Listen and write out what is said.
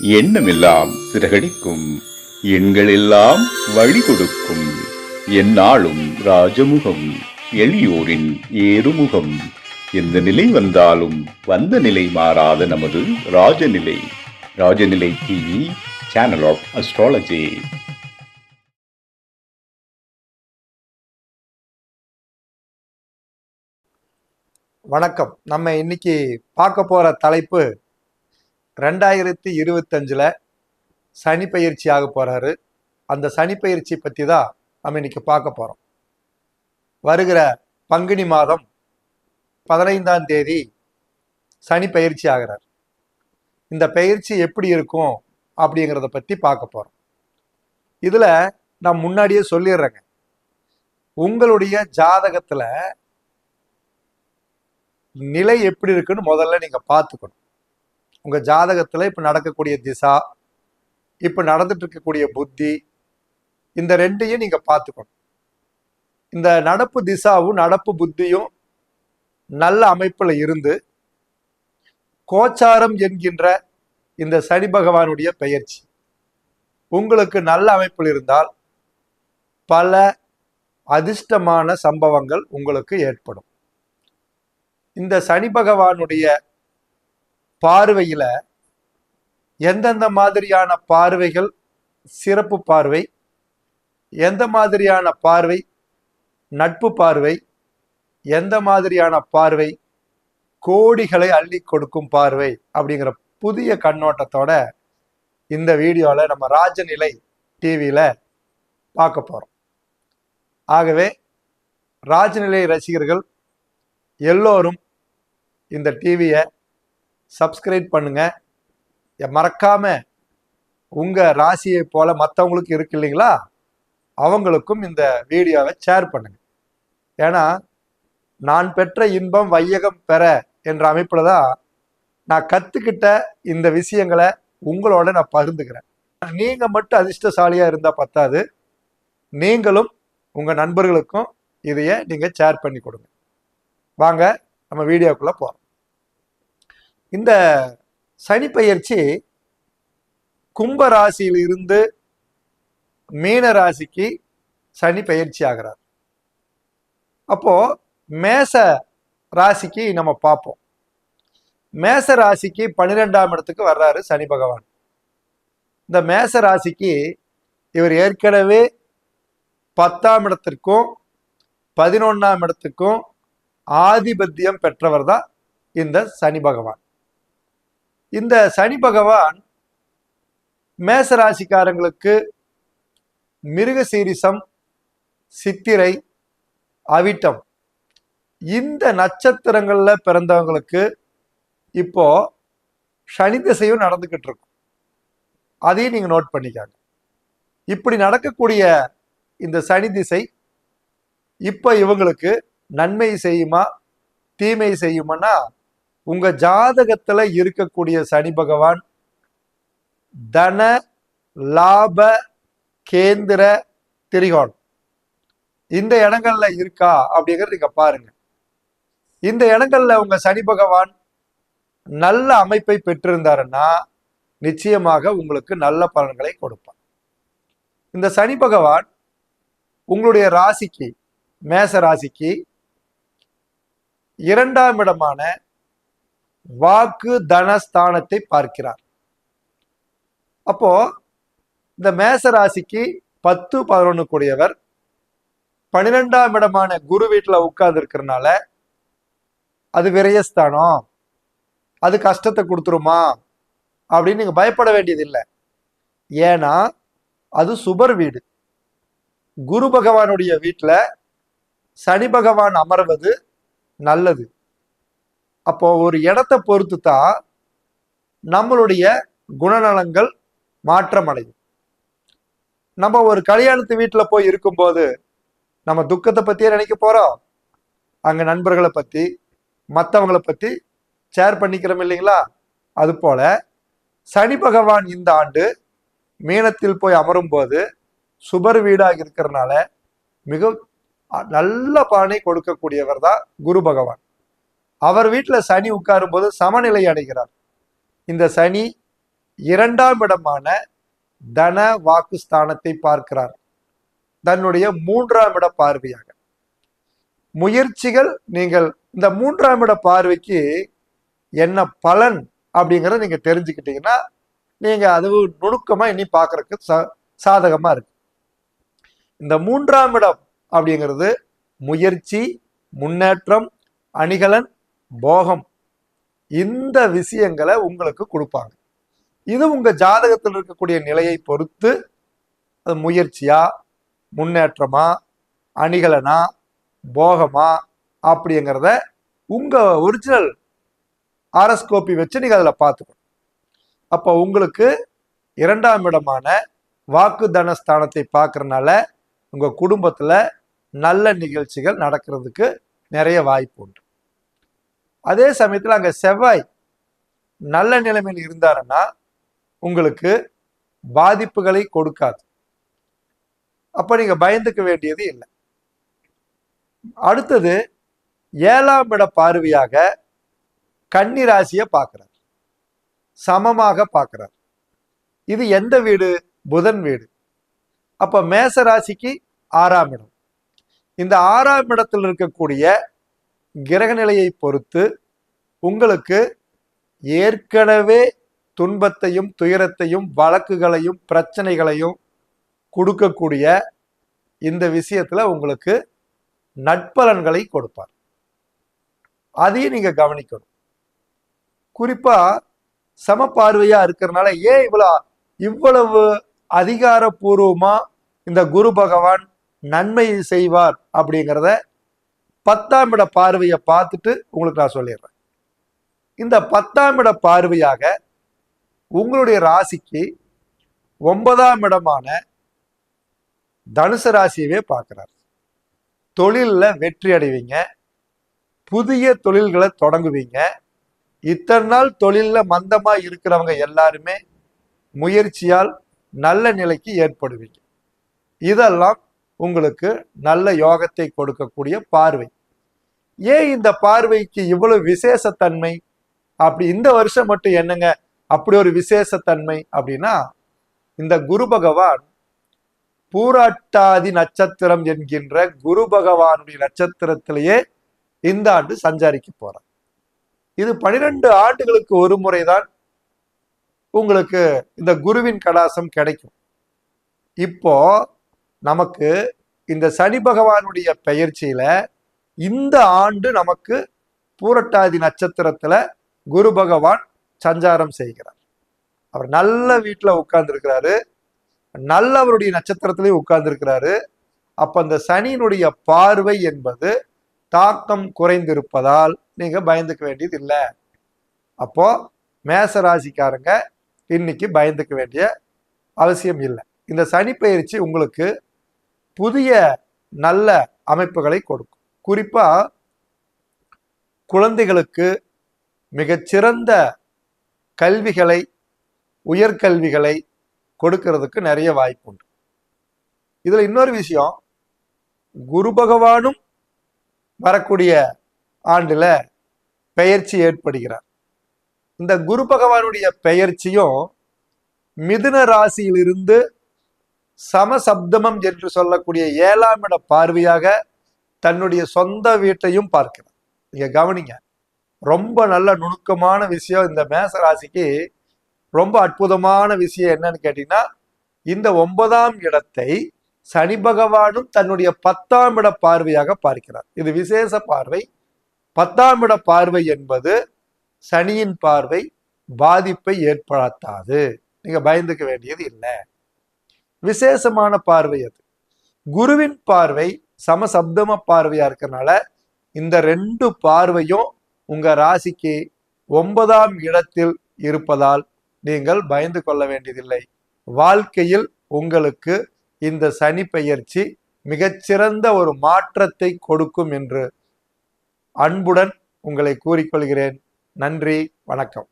எண்ணமெல்லாம் சிறகடிக்கும், எண்களெல்லாம் வழி கொடுக்கும், எந்நாளும் ராஜமுகம், எளியோரின் ஏறுமுகம். எந்த நிலை வந்தாலும் வந்த நிலை மாறாத நமது Rajanilai. Rajanilai TV, channel of astrology. வணக்கம். நம்ம இன்னைக்கு பார்க்க போற தலைப்பு 2025 சனி பயிற்சி ஆக போறாரு. அந்த சனி பயிற்சி பற்றி தான் நம்ம இன்னைக்கு பார்க்க போறோம். வருகிற பங்குனி மாதம் 15ஆம் தேதி சனி பயிற்சி ஆகிறார். இந்த பயிற்சி எப்படி இருக்கும் அப்படிங்கிறத பற்றி பார்க்க போறோம். இதுல நான் முன்னாடியே சொல்லிடுறேங்க, உங்களுடைய ஜாதகத்துல நிலை எப்படி இருக்குன்னு முதல்ல நீங்க பார்த்துக்கணும். உங்க ஜாதகத்துல இப்ப நடக்கக்கூடிய திசா, இப்ப நடந்துட்டு இருக்கக்கூடிய புத்தி, இந்த ரெண்டையும் நீங்க பார்த்துக்கணும். இந்த நடப்பு திசாவும் நடப்பு புத்தியும் நல்ல அமைப்புல இருந்து கோச்சாரம் என்கின்ற இந்த சனி பகவானுடைய பெயர்ச்சி உங்களுக்கு நல்ல அமைப்பில் இருந்தால் பல அதிர்ஷ்டமான சம்பவங்கள் உங்களுக்கு ஏற்படும். இந்த சனி பகவானுடைய பார்வையில எந்தெந்த மாதிரியான பார்வைகள் சிறப்பு பார்வை, எந்த மாதிரியான பார்வை நட்பு பார்வை, எந்த மாதிரியான பார்வை கோடிகளை அள்ளி கொடுக்கும் பார்வை அப்படிங்கிற புதிய கண்ணோட்டத்தோட இந்த வீடியோல நம்ம ராஜநிலை டிவியில பார்க்க போறோம். ஆகவே ராஜநிலை ரசிகர்கள் எல்லோரும் இந்த டிவியை சப்ஸ்கிரைப் பண்ணுங்க. மறக்காம உங்க ராசியை போல மற்றவங்களுக்கு இருக்கு இல்லைங்களா, அவங்களுக்கும் இந்த வீடியோவை ஷேர் பண்ணுங்க. ஏன்னா நான் பெற்ற இன்பம் வையகம் பெற என்ற அமைப்புல தான் நான் கத்துக்கிட்ட இந்த விஷயங்களை உங்களோட நான் பகிர்ந்துக்கிறேன். நீங்க மட்டும் அதிர்ஷ்டசாலியா இருந்தா பத்தாது, நீங்களும் உங்க நண்பர்களுக்கும் இதைய நீங்க ஷேர் பண்ணி கொடுங்க. வாங்க நம்ம வீடியோக்குள்ள போறோம். இந்த சனி பயிற்சி கும்ப ராசியில் இருந்து மீன ராசிக்கு சனி பயிற்சி ஆகிறார். அப்போ மேச ராசிக்கு நம்ம பார்ப்போம். மேச ராசிக்கு 12ஆம் இடத்துக்கு வர்றாரு சனி பகவான். இந்த மேச ராசிக்கு இவர் ஏற்கனவே 10ஆம் இடத்திற்கும் 11ஆம் இடத்துக்கும் ஆதிபத்தியம் பெற்றவர் தான் இந்த சனி பகவான். இந்த சனி பகவான் மேசராசிக்காரங்களுக்கு மிருகசீரிசம், சித்திரை, அவிட்டம் இந்த நட்சத்திரங்கள்ல பிறந்தவங்களுக்கு இப்போ சனி திசையும் நடந்துகிட்டு இருக்கும். அதையும் நீங்க நோட் பண்ணிக்காங்க. இப்படி நடக்கக்கூடிய இந்த சனி திசை இப்ப இவங்களுக்கு நன்மை செய்யுமா தீமை செய்யுமானா, உங்க ஜாதகத்துல இருக்கக்கூடிய சனி பகவான் தன லாப கேந்திர திரிகோணம் இந்த இடங்கள்ல இருக்கா அப்படிங்கிறது நீங்க பாருங்க. இந்த இடங்கள்ல உங்க சனி பகவான் நல்ல அமைப்பை பெற்றிருந்தாருன்னா நிச்சயமாக உங்களுக்கு நல்ல பலன்களை கொடுப்பார். இந்த சனி பகவான் உங்களுடைய ராசிக்கு, மேச ராசிக்கு 2ஆம் இடமான வாக்கு தனஸ்தானத்தை பார்க்கிறார். அப்போ இந்த மேச ராசிக்கு 10, 11 கூடியவர் 12ஆம் இடமான குரு வீட்டுல உட்கார்ந்து இருக்கிறதுனால அது விரயஸ்தானம், அது கஷ்டத்தை கொடுத்துருமா அப்படின்னு நீங்க பயப்பட வேண்டியது இல்லை. ஏன்னா அது சுபர் வீடு. குரு பகவானுடைய வீட்டுல சனி பகவான் அமர்வது நல்லது. அப்போ ஒரு இடத்தை பொறுத்து தான் நம்மளுடைய குணநலங்கள் மாற்றமடையும். நம்ம ஒரு கல்யாணத்து வீட்டுல போய் இருக்கும்போது நம்ம துக்கத்தை பத்தியே நினைக்க போறோம், அங்க நண்பர்களை பத்தி மற்றவங்களை பத்தி ஷேர் பண்ணிக்கிறோம் இல்லைங்களா? அது போல சனி பகவான் இந்த ஆண்டு மீனத்தில் போய் அமரும் போது சுபர் வீடாக இருக்கிறதுனால மிக நல்ல பலனை கொடுக்கக்கூடியவர் தான் குரு பகவான். அவர் வீட்டில் சனி உட்காரும் போது சமநிலை அடைகிறார். இந்த சனி 2ஆம் இடமான தன வாக்குஸ்தானத்தை பார்க்கிறார் தன்னுடைய 3ஆம் இட பார்வையாக. முயற்சிகள் நீங்கள் இந்த 3ஆம் இட பார்வைக்கு என்ன பலன் அப்படிங்கிறத நீங்க தெரிஞ்சுக்கிட்டீங்கன்னா நீங்க அது நுணுக்கமா இனி பார்க்கறதுக்கு சாதகமா இருக்கு. இந்த 3ஆம் இடம் அப்படிங்கிறது முயற்சி, முன்னேற்றம், அணிகலன், போகம், இந்த விஷயங்களை உங்களுக்கு கொடுப்பாங்க. இது உங்க ஜாதகத்தில் இருக்கக்கூடிய நிலையை பொறுத்து அது முயற்சியா, முன்னேற்றமா, அணிகலனா, போகமா அப்படிங்கிறத உங்க ஒரிஜினல் ஆரஸ்கோப்பி வச்சு நீங்க அதுல பார்த்துக்கணும். அப்போ உங்களுக்கு 2ஆம் இடமான வாக்கு தனஸ்தானத்தை பார்க்கறதுனால உங்க குடும்பத்துல நல்ல நிகழ்ச்சிகள் நடக்கிறதுக்கு நிறைய வாய்ப்பு உண்டு. அதே சமயத்துல அங்க செவ்வாய் நல்ல நிலைமையில் இருந்தாருன்னா உங்களுக்கு பாதிப்புகளை கொடுக்காது. அப்ப நீங்க பயந்துக்க வேண்டியது இல்லை. அடுத்தது 7ஆம் இட பார்வையாக கன்னி ராசியை பார்க்கிறார், சமமாக பார்க்கிறார். இது எந்த வீடு? புதன் வீடு. அப்ப மேச ராசிக்கு 6ஆம் இடம். இந்த 6ஆம் இடத்தில் இருக்கக்கூடிய கிரக நிலையை பொறுத்து உங்களுக்கு ஏற்கனவே துன்பத்தையும் துயரத்தையும் வழக்குகளையும் பிரச்சனைகளையும் கொடுக்கக்கூடிய இந்த விஷயத்துல உங்களுக்கு நட்பலன்களை கொடுப்பார். அதையும் நீங்க கவனிக்கணும். குறிப்பா சம பார்வையா இருக்கிறதுனால ஏன் இவ்வளவு அதிகாரப்பூர்வமா இந்த குரு பகவான் நன்மை செய்வார் அப்படிங்கிறத 10ஆம் இட பார்வையை பார்த்துட்டு உங்களுக்கு நான் சொல்லிடுறேன். இந்த 10ஆம் இட பார்வையாக உங்களுடைய ராசிக்கு 9ஆம் இடமான தனுசு ராசியவே பார்க்கிறார். தொழில்ல வெற்றி அடைவீங்க, புதிய தொழில்களை தொடங்குவீங்க. இத்தனை நாள் தொழில்ல மந்தமா இருக்கிறவங்க எல்லாருமே முயற்சியால் நல்ல நிலைக்கு ஏற்படுவீங்க. இதெல்லாம் உங்களுக்கு நல்ல யோகத்தை கொடுக்கக்கூடிய பார்வை. ஏன் இந்த பார்வைக்கு இவ்வளவு விசேஷத்தன்மை? அப்படி இந்த வருஷம் மட்டும் என்னங்க அப்படி ஒரு விசேஷத்தன்மை அப்படின்னா, இந்த குரு பகவான் பூராட்டாதி நட்சத்திரம் என்கின்ற குரு பகவானுடைய நட்சத்திரத்திலேயே இந்த ஆண்டு சஞ்சாரிக்க போறார். இது 12 ஆண்டுகளுக்கு ஒரு முறைதான் உங்களுக்கு இந்த குருவின் கடாசம் கிடைக்கும். இப்போ நமக்கு இந்த சனி பகவானுடைய பெயர்ச்சியில இந்த ஆண்டு நமக்கு பூரட்டாதி நட்சத்திரத்துல குரு பகவான் சஞ்சாரம் செய்கிறார். அவர் நல்ல வீட்டுல உட்கார்ந்து இருக்கிறாரு, நல்லவருடைய நட்சத்திரத்திலையும் உட்கார்ந்து இருக்கிறாரு. அப்ப அந்த சனியினுடைய பார்வை என்பது தாக்கம் குறைந்திருப்பதால் நீங்க பயந்துக்க வேண்டியது இல்லை. அப்போ மேச ராசிக்காரங்க இன்னைக்கு பயந்துக்க வேண்டிய அவசியம் இல்லை. இந்த சனி பயிற்சி உங்களுக்கு புதிய நல்ல அமைப்புகளை கொடுக்கும். குறிப்பா குழந்தைகளுக்கு மிகச்சிறந்த கல்விகளை, உயர்கல்விகளை கொடுக்கிறதுக்கு நிறைய வாய்ப்பு உண்டு. இதுல இன்னொரு விஷயம், குரு பகவானும் வரக்கூடிய ஆண்டுல பெயர்ச்சி ஏற்படுகிறார். இந்த குரு பகவானுடைய பெயர்ச்சியும் மிதுன ராசியிலிருந்து சமசப்தமம் என்று சொல்லக்கூடிய 7ஆம் இட பார்வையாக தன்னுடைய சொந்த வீட்டையும் பார்க்கிறார். நீங்க கவனிங்க, ரொம்ப நல்ல நுணுக்கமான விஷயம். இந்த மேச ராசிக்கு ரொம்ப அற்புதமான விஷயம் என்னன்னு கேட்டீங்கன்னா, இந்த 9ஆம் இடத்தை சனி பகவானும் தன்னுடைய 10ஆம் இட பார்வையாக பார்க்கிறார். இது விசேஷ பார்வை. 10ஆம் இட பார்வை என்பது சனியின் பார்வை, பாதிப்பை ஏற்படுத்தாது. நீங்க பயந்துக்க வேண்டியது இல்லை, விசேஷமான பார்வை அது. குருவின் பார்வை சமசப்தம பார்வையா இருக்கிறதுனால இந்த 2 பார்வையும் உங்க ராசிக்கு 9ஆம் இடத்தில் இருப்பதால் நீங்கள் பயந்து கொள்ள வேண்டியதில்லை. வாழ்க்கையில் உங்களுக்கு இந்த சனி பெயர்ச்சி மிகச்சிறந்த ஒரு மாற்றத்தை கொடுக்கும் என்று அன்புடன் உங்களை கூறிக்கொள்கிறேன். நன்றி, வணக்கம்.